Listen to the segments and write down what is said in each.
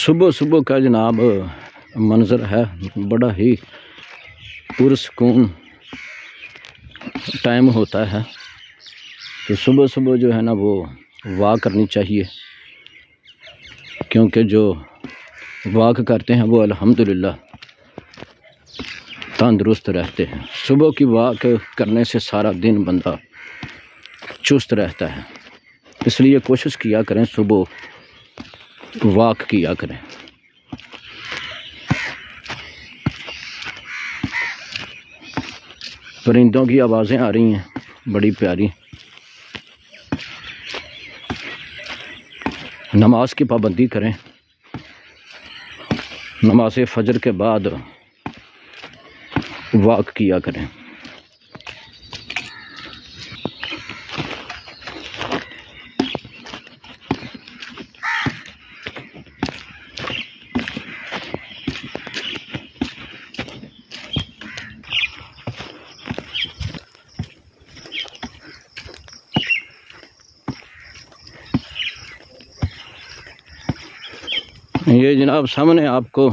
सुबह सुबह का जनाब मंज़र है, बड़ा ही पुरसकून टाइम होता है। तो सुबह सुबह जो है ना वो वॉक करनी चाहिए, क्योंकि जो वॉक करते हैं वो अल्हम्दुलिल्लाह तंदुरुस्त रहते हैं। सुबह की वॉक करने से सारा दिन बंदा चुस्त रहता है, इसलिए कोशिश किया करें सुबह वॉक किया करें। परिंदों की आवाज़ें आ रही हैं बड़ी प्यारी। नमाज की पाबंदी करें, नमाज फजर के बाद वॉक किया करें। ये जनाब सामने आपको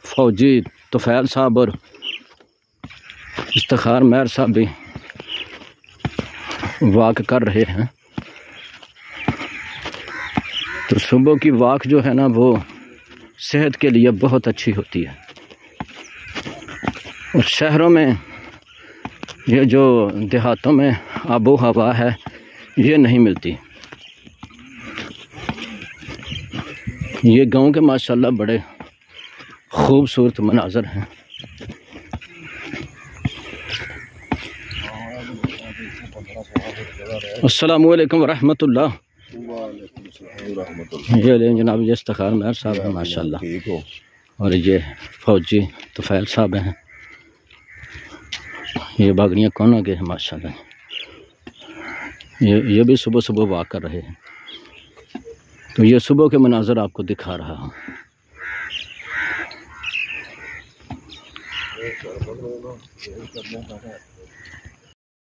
फौजी तुफैल साहब और इफ्तिखार महर साहब भी वॉक कर रहे हैं। तो सुबह की वॉक जो है ना वो सेहत के लिए बहुत अच्छी होती है। और शहरों में ये जो देहातों में आबो हवा है ये नहीं मिलती। ये गांव के माशाल्लाह बड़े खूबसूरत मनाज़र हैं। अस्सलामु अलैकुम वरहमतुल्लाह। ये ले जनाब ये इफ्तिखार महर साहब हैं माशाल्लाह, और ये फौजी तुफैल साहब हैं। ये बागड़ियाँ कौन आगे हैं माशाल्लाह। ये भी सुबह सुबह वॉक कर रहे हैं। तो ये सुबह के मनाज़र आपको दिखा रहा हूँ।